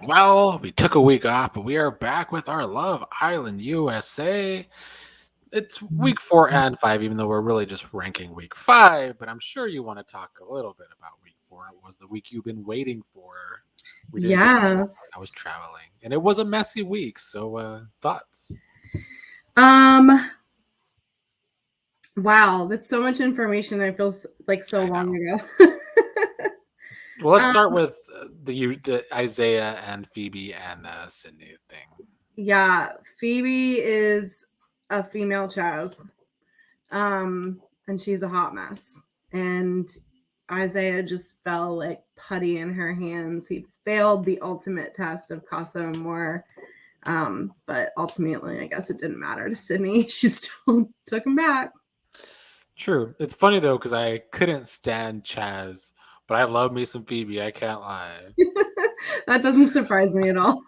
Well, we took a week off, but we are back with our Love Island USA. It's week 4 and 5, even though we're really just ranking week 5. But I'm sure you want to talk a little bit about week 4. It was the week you've been waiting for. We didn't get to do it. I was Yes. traveling, and it was a messy week. So, thoughts? Um, wow, that's so much information. It feels like so I long know. ago. Well, let's um, start with the Isaiah and Phoebe and Sydney thing. yeah, Phoebe is a female Chaz. And she's a hot mess. And Isaiah just fell like putty in her hands. He failed the ultimate test of Casa Amor. But ultimately, I guess it didn't matter to Sydney. She still took him back. True. It's funny though because I couldn't stand Chaz, but I love me some Phoebe. I can't lie. That doesn't surprise me at all.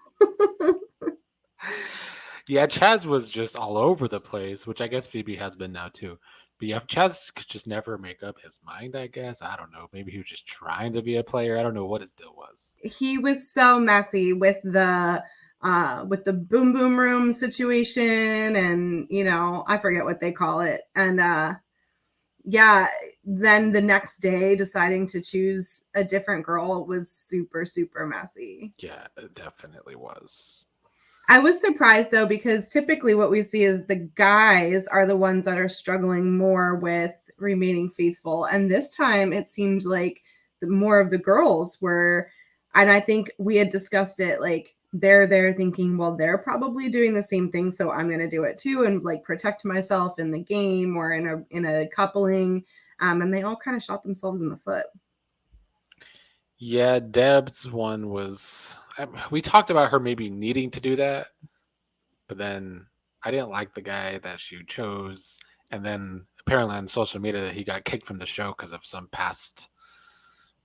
Yeah, Chaz was just all over the place, which I guess Phoebe has been now too. But yeah, Chaz could just never make up his mind. I guess I don't know. Maybe he was just trying to be a player. I don't know what his deal was. He was so messy with the boom boom room situation, and I forget what they call it. And yeah, then the next day deciding to choose a different girl was super super messy. Yeah, it definitely was. I was surprised though, because typically what we see is the guys are the ones that are struggling more with remaining faithful, and this time it seemed like more of the girls were. And I think we had discussed it, like they're there thinking, well, they're probably doing the same thing, so I'm going to do it too and like protect myself in the game or in a coupling. And they all kind of shot themselves in the foot. Yeah, Deb's one was. We talked about her maybe needing to do that, but then I didn't like the guy that she chose. And then apparently on social media, he got kicked from the show because of some past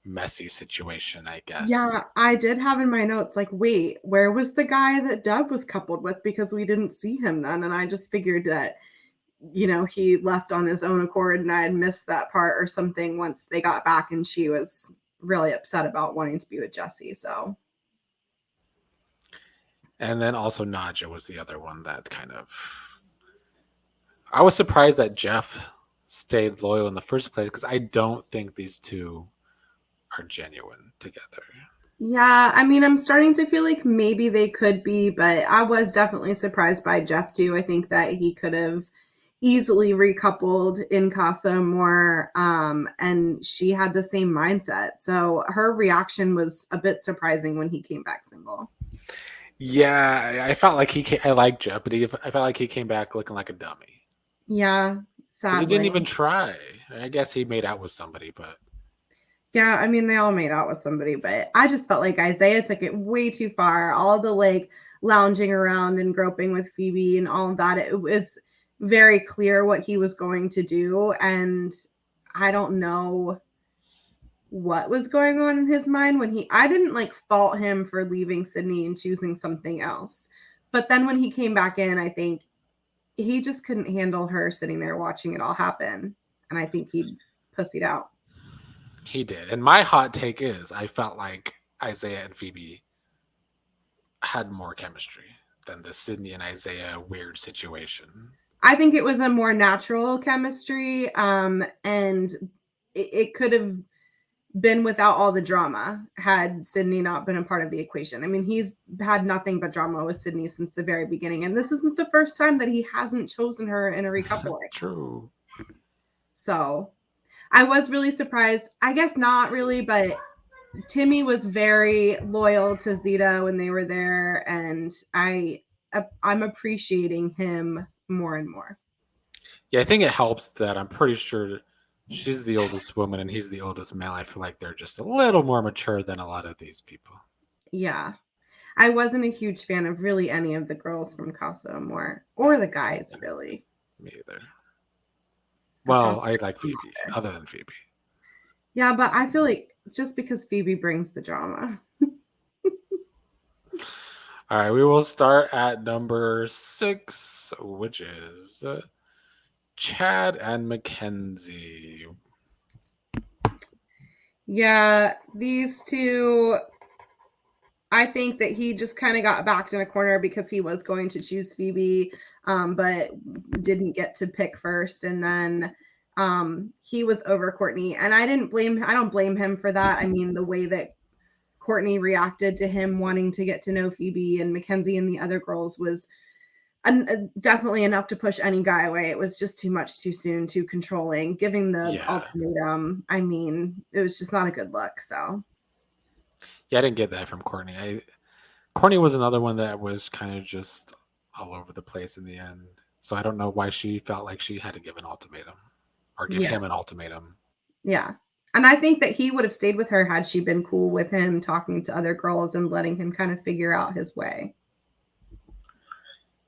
messy situation, I guess. Yeah, I did have in my notes, like, wait, where was the guy that Deb was coupled with? Because we didn't see him then. And I just figured that, he left on his own accord and I had missed that part or something once they got back and she was really upset about wanting to be with Jesse. So, And then also Naja was the other one that kind of. I was surprised that Jeff stayed loyal in the first place because I don't think these two are genuine together. yeah, I mean, I'm starting to feel like maybe they could be, but I was definitely surprised by Jeff too. I think that he could have easily recoupled in Casa more, and she had the same mindset. So her reaction was a bit surprising when he came back single. Yeah, I felt like he. I like Jeff, but I felt like he came back looking like a dummy Yeah, because he didn't sadly. even try. I guess he made out with somebody, but Yeah, I mean, they all made out with somebody, but I just felt like Isaiah took it way too far. All the like lounging around and groping with Phoebe and all of that, it was very clear what he was going to do. And I don't know what was going on in his mind when I didn't like fault him for leaving Sydney and choosing something else. But then when he came back in, I think he just couldn't handle her sitting there watching it all happen. And I think he pussied out. he did. And my hot take is, I felt like Isaiah and Phoebe had more chemistry than the Sydney and Isaiah weird situation. I think it was a more natural chemistry, and it could have been without all the drama had Sydney not been a part of the equation. I mean, he's had nothing but drama with Sydney since the very beginning, and this isn't the first time that he hasn't chosen her in a recoupling. True. So I was really surprised. I guess not really, but Timmy was very loyal to Zeta when they were there, and I'm appreciating him more and more. Yeah, I think it helps that I'm pretty sure she's the oldest woman and he's the oldest male. I feel like they're just a little more mature than a lot of these people. Yeah. I wasn't a huge fan of really any of the girls from Casa Amor or the guys, really. Me either. The Well, Casa I like Amor Phoebe, there. other than Phoebe. Yeah, but I feel like just because Phoebe brings the drama. All right, we will start at number 6, which is Chad and Mackenzie. Yeah, these two, I think that he just kind of got backed in a corner because he was going to choose Phoebe, but didn't get to pick first, and then he was over Courtney, and I don't blame him for that. I mean, the way that Courtney reacted to him wanting to get to know Phoebe and Mackenzie and the other girls was definitely enough to push any guy away. It was just too much too soon, too controlling. Giving the Yeah. ultimatum, I mean, it was just not a good look. So Yeah, I didn't get that from Courtney. Courtney was another one that was kind of just all over the place in the end. So I don't know why she felt like she had to give an ultimatum or give yeah, him an ultimatum. yeah. And I think that he would have stayed with her had she been cool with him talking to other girls and letting him kind of figure out his way.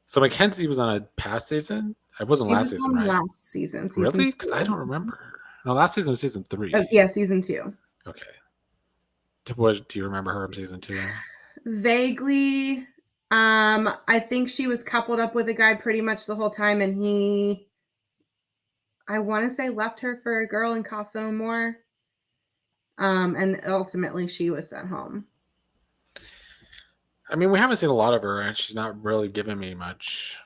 So Mackenzie was on a past season. It wasn't She last was season, on right? last season, season Really? Because I 2. don't remember. No, last season was season 3. Yeah, season 2. Okay. Do you remember her in season 2? Vaguely. I think she was coupled up with a guy pretty much the whole time, and I want to say, left her for a girl in Casa Amor. And ultimately she was sent home. I mean, we haven't seen a lot of her, and she's not really giving me much.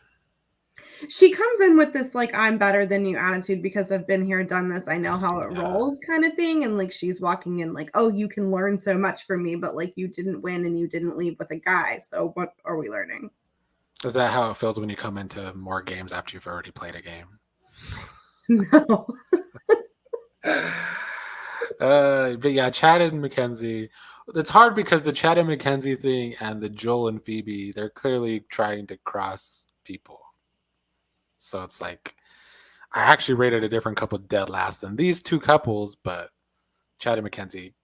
She comes in with this like I'm better than you attitude because I've been here, done this, I know how it Yeah. rolls kind of thing. And like she's walking in like, oh, you can learn so much from me, but like you didn't win and you didn't leave with a guy. So what are we learning? Is that how it feels when you come into more games after you've already played a game? No. But yeah, Chad and Mackenzie. It's hard because the Chad and Mackenzie thing and the Joel and Phoebe, they're clearly trying to cross people. So it's like, I actually rated a different couple dead last than these two couples, but Chad and Mackenzie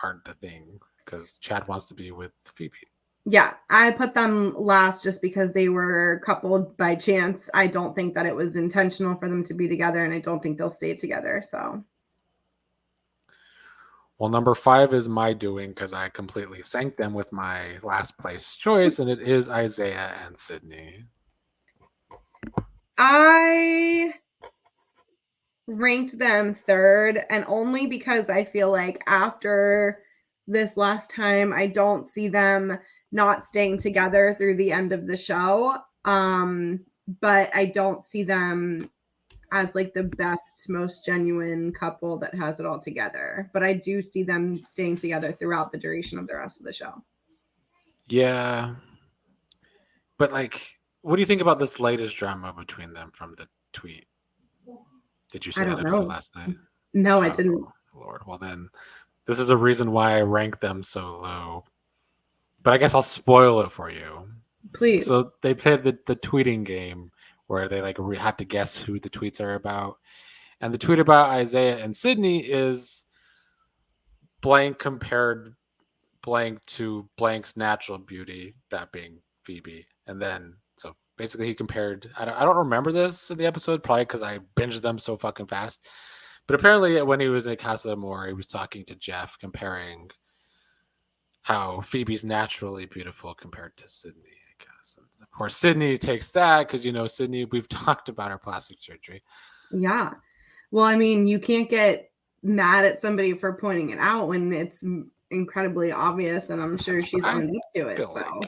aren't the thing because Chad wants to be with Phoebe. Yeah, I put them last just because they were coupled by chance. I don't think that it was intentional for them to be together, and I don't think they'll stay together. So Well, number 5 is my doing because I completely sank them with my last place choice, and it is Isaiah and Sydney. I ranked them third, and only because I feel like after this last time, I don't see them not staying together through the end of the show. But I don't see them as like the best, most genuine couple that has it all together. But I do see them staying together throughout the duration of the rest of the show. Yeah. But like, what do you think about this latest drama between them from the tweet? Did you see I that don't episode know. last night? No, I Oh, didn't. Lord. Well, then this is a reason why I rank them so low. But I guess I'll spoil it for you. Please. So they played the tweeting game where they like have to guess who the tweets are about. And the tweet about Isaiah and Sydney is blank compared blank to blank's natural beauty, that being Phoebe. And then, so basically, he compared. I don't remember this in the episode, probably because I binged them so fucking fast. But apparently, when he was at Casa Amor, he was talking to Jeff, comparing how Phoebe's naturally beautiful compared to Sydney, I guess. And of course, Sydney takes that because, Sydney, we've talked about her plastic surgery. Yeah. Well, I mean, you can't get mad at somebody for pointing it out when it's incredibly obvious, and I'm sure she's owned up to it. So,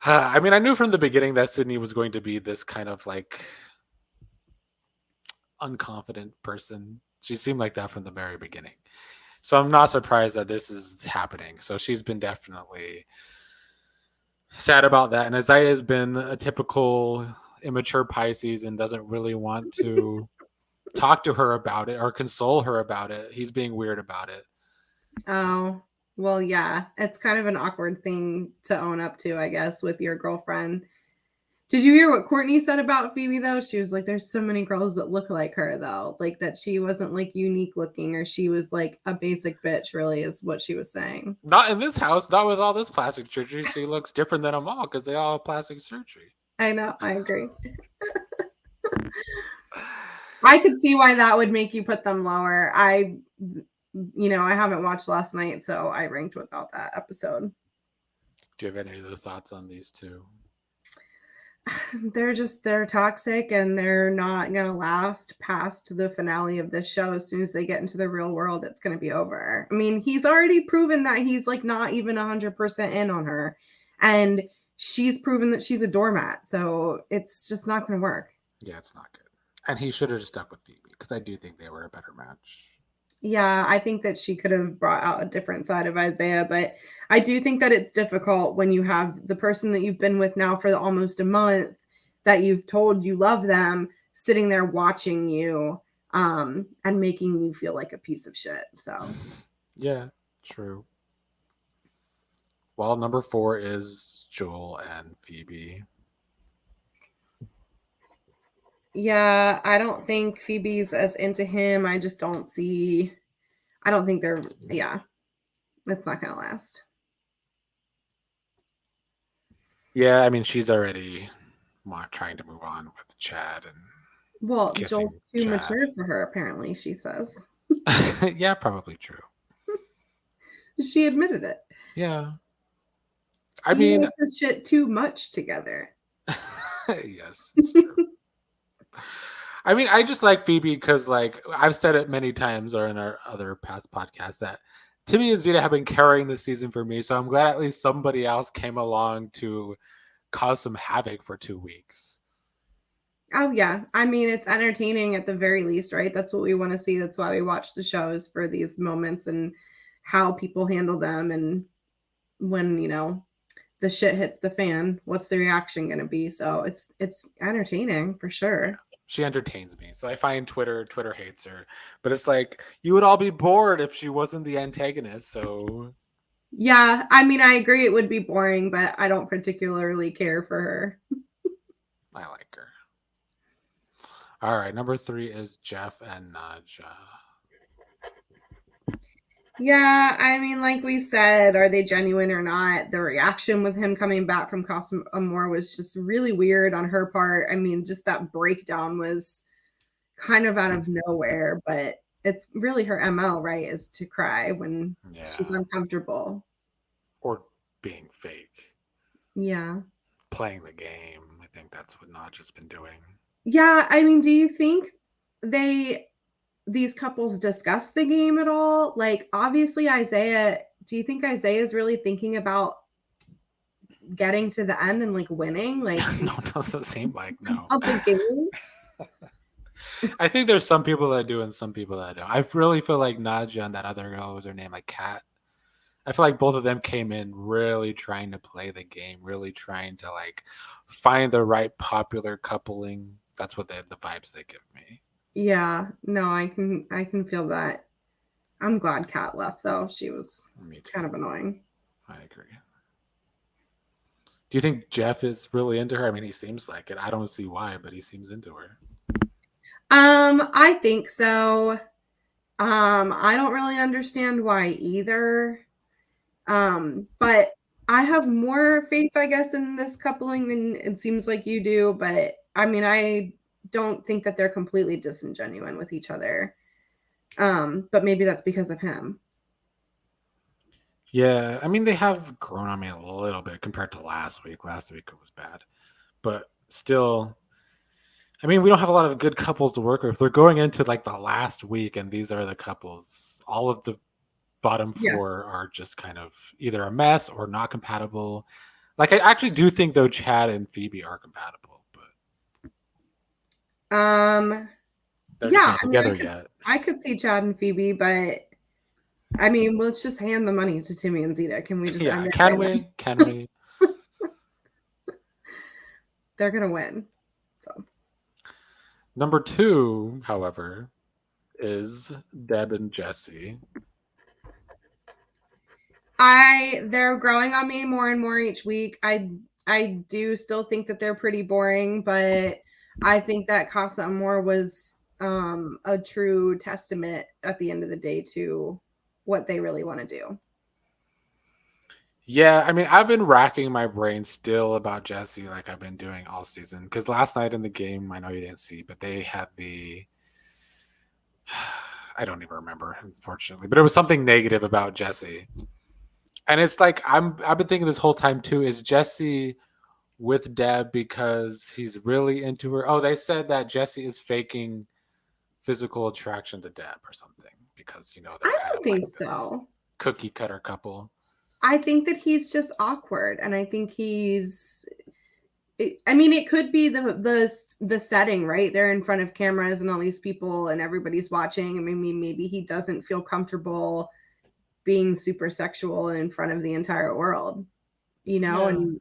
I mean, I knew from the beginning that Sydney was going to be this kind of like unconfident person. She seemed like that from the very beginning. So I'm not surprised that this is happening. So she's been definitely sad about that. And Isaiah has been a typical immature Pisces and doesn't really want to talk to her about it or console her about it. He's being weird about it. oh, well, yeah, it's kind of an awkward thing to own up to, I guess, with your girlfriend. Did you hear what Courtney said about Phoebe, though? She was like, there's so many girls that look like her, though. Like, that she wasn't, like, unique looking, or she was, like, a basic bitch, really, is what she was saying. Not in this house, not with all this plastic surgery. She looks different than them all because they all have plastic surgery. I know, I agree. I could see why that would make you put them lower. I haven't watched last night, so I ranked without that episode. Do you have any other thoughts on these two? they're toxic and they're not going to last past the finale of this show. As soon as they get into the real world, it's going to be over. I mean, he's already proven that he's like not even 100% in on her, and she's proven that she's a doormat, so it's just not going to work. Yeah, it's not good. And he should have just stuck with Phoebe, because I do think they were a better match. Yeah, I think that she could have brought out a different side of Isaiah, but I do think that it's difficult when you have the person that you've been with now for almost a month, that you've told you love them, sitting there watching you, and making you feel like a piece of shit. So Yeah, true. Well, number 4 is Joel and Phoebe. yeah, I don't think Phoebe's as into him. I just don't see. I don't think they're. Yeah, it's not gonna last. Yeah, I mean, she's already trying to move on with Chad and Well, Joel's kissing too Chad. mature for her, apparently. She says. Yeah, probably true. She admitted it. Yeah. I He mean, knows his shit too much together. yes, it's true. I mean, I just like Phoebe because, like, I've said it many times or in our other past podcasts that Timmy and Zeta have been carrying this season for me. So I'm glad at least somebody else came along to cause some havoc for 2 weeks. Oh yeah, I mean it's entertaining at the very least, right? That's what we want to see. That's why we watch the shows, for these moments and how people handle them, and when the shit hits the fan, what's the reaction going to be? So it's entertaining for sure. She entertains me. So I find Twitter hates her. But it's like, you would all be bored if she wasn't the antagonist. So Yeah, I mean I agree it would be boring, but I don't particularly care for her. I like her. All right, number 3 is Jeff and Naja. Yeah, I mean, like we said, are they genuine or not? The reaction with him coming back from Casa Amor was just really weird on her part. I mean, just that breakdown was kind of out of nowhere, but it's really her MO, right? Is to cry when she's Yeah. uncomfortable. Or being fake. Yeah. Playing the game. I think that's what Naja's been doing. Yeah, I mean, do you think these couples discuss the game at all? Like, obviously, do you think Isaiah is really thinking about getting to the end and like winning? Like, No, it doesn't seem like, no. of the game? I think there's some people that do and some people that don't. I really feel like Naja and that other girl, what was her name, like Kat. I feel like both of them came in really trying to play the game, really trying to like find the right popular coupling. That's what the vibes they give me. Yeah, no, I can feel that. I'm glad Kat left though. She was Me too. kind of annoying. I agree. Do you think Jeff is really into her? I mean, he seems like it. I don't see why, but he seems into her. I think so. I don't really understand why either. But I have more faith, I guess, in this coupling than it seems like you do. But I mean, I don't think that they're completely disingenuine with each other. But maybe that's because of him. Yeah, I mean, they have grown on me a little bit compared to last week. Last week it was bad, but still, I mean, we don't have a lot of good couples to work with. They're going into like the last week, and these are the couples. All of the bottom Yeah. 4 are just kind of either a mess or not compatible. Like, I actually do think though Chad and Phoebe are compatible, but they're just Yeah, not I mean, together yet. I could see Chad and Phoebe, but I mean, let's just hand the money to Timmy and Zeta. Can we just Yeah, end it can right now? we? Can we? They're gonna win. So Number 2, however, is Deb and Jesse. they're growing on me more and more each week. I do still think that they're pretty boring, but I think that Casa Amor was a true testament at the end of the day to what they really want to do. Yeah, I mean, I've been racking my brain still about Jesse like I've been doing all season. Because last night in the game, I know you didn't see, but they had the. I don't even remember, unfortunately, but it was something negative about Jesse. And it's like I've been thinking this whole time too, is Jesse with Deb because he's really into her. Oh, they said that Jesse is faking physical attraction to Deb or something because they're I kind don't of like think this so. cookie cutter couple. I think that he's just awkward, and I think I mean, it could be the setting, right? They're in front of cameras and all these people, and everybody's watching. I mean, maybe he doesn't feel comfortable being super sexual in front of the entire world, Yeah, and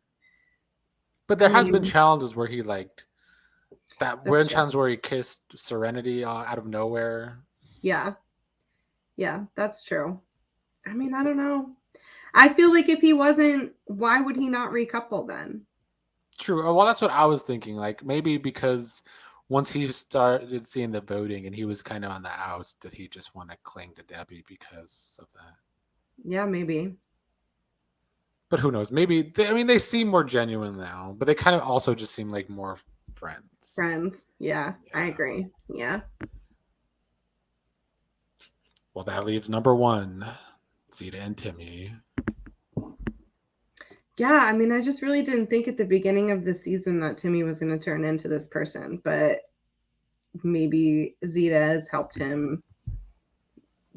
but there I has been mean, challenges where he like that. that's One true. challenge where he kissed Serenity out of nowhere. Yeah. Yeah, that's true. I mean, I don't know. I feel like if he wasn't, why would he not recouple then? True. Well, that's what I was thinking. Like maybe because once he started seeing the voting and he was kind of on the outs, did he just want to cling to Debbie because of that? Yeah, maybe. But who knows? Maybe I mean they seem more genuine now, but they kind of also just seem like more friends. Friends. Yeah, I Yeah. agree. Yeah. Well, that leaves number one, Zeta and Timmy. Yeah, I mean, I just really didn't think at the beginning of the season that Timmy was going to turn into this person, but maybe Zeta has helped him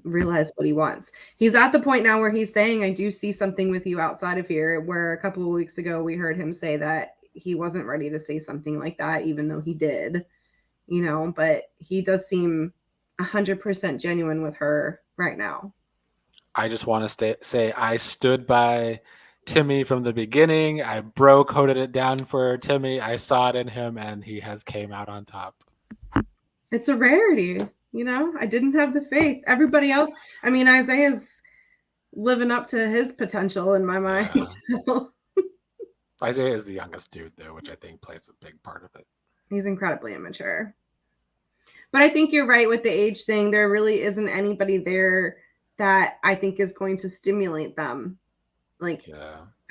realize what he wants. He's at the point now where he's saying, I do see something with you outside of here, where a couple of weeks ago we heard him say that he wasn't ready to say something like that, even though he did, but he does seem 100% genuine with her right now. I just want to say I stood by Timmy from the beginning. I bro coded it down for Timmy. I saw it in him, and he has came out on top. It's a rarity, I didn't have the faith. Everybody else, I mean, Isaiah's living up to his potential in my mind. Yeah. So. Isaiah is the youngest dude, though, which I think plays a big part of it. He's incredibly immature. But I think you're right with the age thing. There really isn't anybody there that I think is going to stimulate them,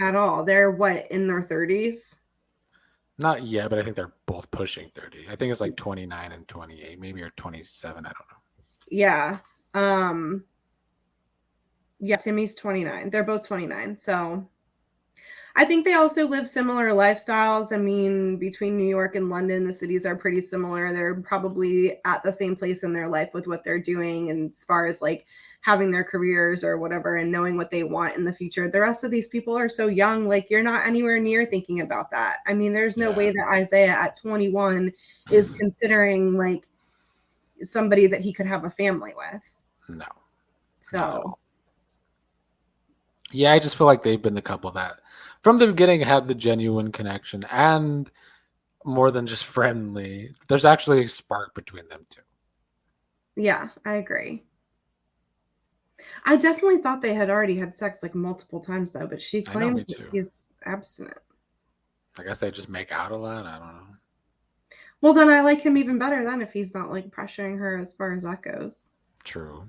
at all. They're what, in their 30s? Not yet, but I think they're both pushing 30. I think it's like 29 and 28, maybe, or 27. I don't know. Yeah. Yeah, Timmy's 29. They're both 29. So I think they also live similar lifestyles. I mean, between New York and London, the cities are pretty similar. They're probably at the same place in their life with what they're doing, and as far as like having their careers or whatever and knowing what they want in the future. The rest of these people are so young, like you're not anywhere near thinking about that. I mean, there's no way that Isaiah at 21 is considering like somebody that he could have a family with. No. So yeah, I just feel like they've been the couple that from the beginning had the genuine connection, and more than just friendly. There's actually a spark between them two. yeah, I agree. I definitely thought they had already had sex like multiple times though, but she claims that he's abstinent. I guess they just make out a lot. I don't know. Well, then I like him even better then if he's not like pressuring her as far as that goes. True.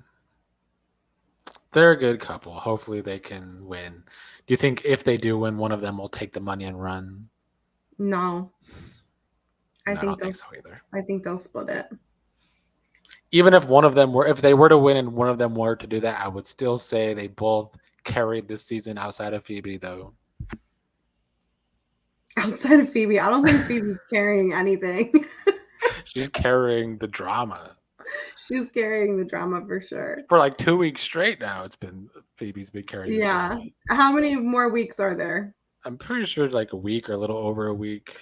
They're a good couple. Hopefully they can win. Do you think if they do win, one of them will take the money and run? No. I don't think so either. I think they'll split it. Even if one of them were, if they were to win and one of them were to do that, I would still say they both carried this season outside of Phoebe, though. Outside of Phoebe, I don't think Phoebe's carrying anything. She's carrying the drama. She's carrying the drama for sure. For like 2 weeks straight now, Phoebe's been carrying. Yeah. How many more weeks are there? I'm pretty sure like a week or a little over a week.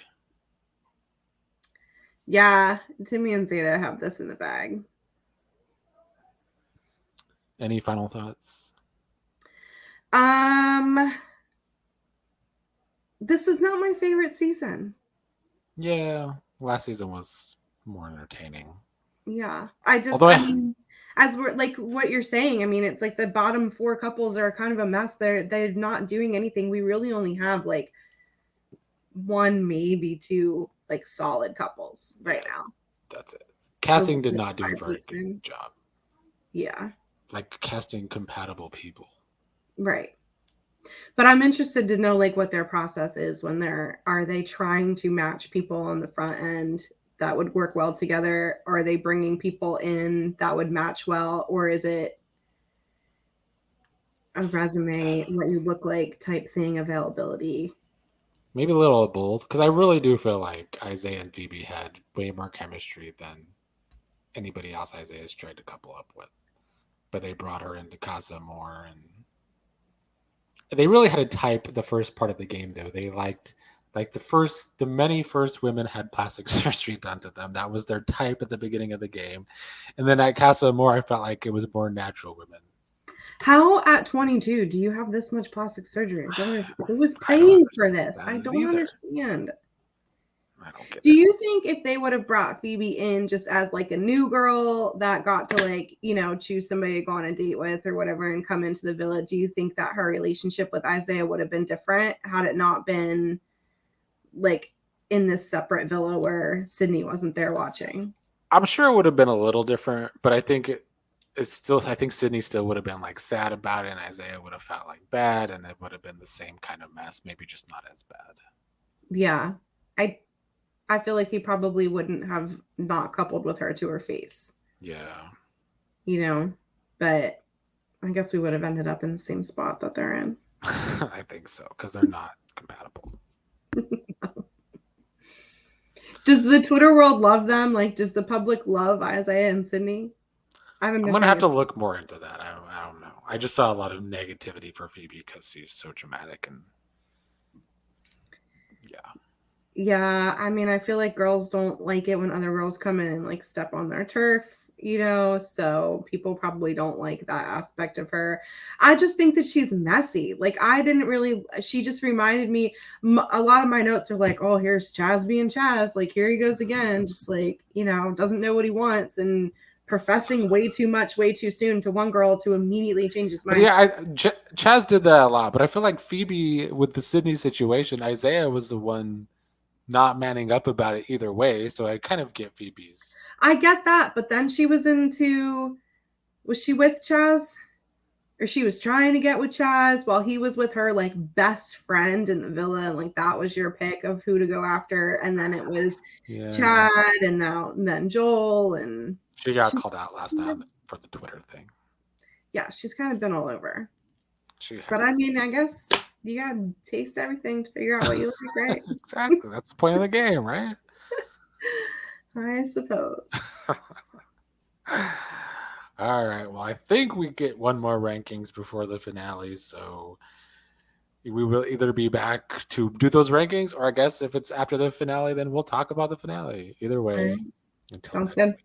Yeah, Timmy and Zeta have this in the bag. Any final thoughts? This is not my favorite season. Yeah, last season was more entertaining. Yeah, I mean, as we're like what you're saying, I mean, it's like the bottom 4 couples are kind of a mess. They're not doing anything. We really only have like 1, maybe 2 like solid couples right now. That's it. Casting did not do a very good job. Yeah. Like casting compatible people. Right. But I'm interested to know like what their process is when are they trying to match people on the front end that would work well together? Are they bringing people in that would match well? Or is it a resume, what you look like type thing, availability? maybe a little of both, because I really do feel like Isaiah and Phoebe had way more chemistry than anybody else Isaiah's tried to couple up with. But they brought her into Casa more, and they really had a type the first part of the game though. They liked like the many first women had plastic surgery done to them. That was their type at the beginning of the game. And then at Casa Amor, I felt like it was more natural women. How at 22 do you have this much plastic surgery? Who was I don't paying for this? I understand it don't either. understand. I don't get Do it. you think if they would have brought Phoebe in just as like a new girl that got to like, choose somebody to go on a date with or whatever and come into the villa, do you think that her relationship with Isaiah would have been different had it not been like in this separate villa where Sydney wasn't there watching? I'm sure it would have been a little different, but I think it's still. I think Sydney still would have been like sad about it, and Isaiah would have felt like bad, and it would have been the same kind of mess, maybe just not as bad. Yeah. I feel like he probably wouldn't have not coupled with her to her face, Yeah, but I guess we would have ended up in the same spot that they're in. I think so because they're not compatible. Does the Twitter world love them? Like, does the public love Isaiah and Sydney? I'm gonna have to look more into that. I don't know. I just saw a lot of negativity for Phoebe because she's so dramatic and yeah. Yeah, I mean, I feel like girls don't like it when other girls come in and like step on their turf, so people probably don't like that aspect of her. I just think that she's messy. Like, she just reminded me, a lot of my notes are like, oh, here's Chaz being Chaz. Like, here he goes again, just like, doesn't know what he wants and professing way too much, way too soon to one girl to immediately change his But mind. yeah, Chaz did that a lot. But I feel like Phoebe with the Sydney situation, Isaiah was the one not manning up about it either way. So I kind of get Phoebe's. I get that, but then was she with Chaz? Or she was trying to get with Chaz while he was with her like best friend in the villa, and like that was your pick of who to go after, and then it was Chad and then Joel, and she got called out last night for the Twitter thing. Yeah, she's kind of been all over. But I mean, I guess you gotta taste everything to figure out what you like, right? Exactly. That's the point of the game, right? I suppose. All right. Well, I think we get one more rankings before the finale. So we will either be back to do those rankings, or I guess if it's after the finale, then we'll talk about the finale. Either way, Sounds good.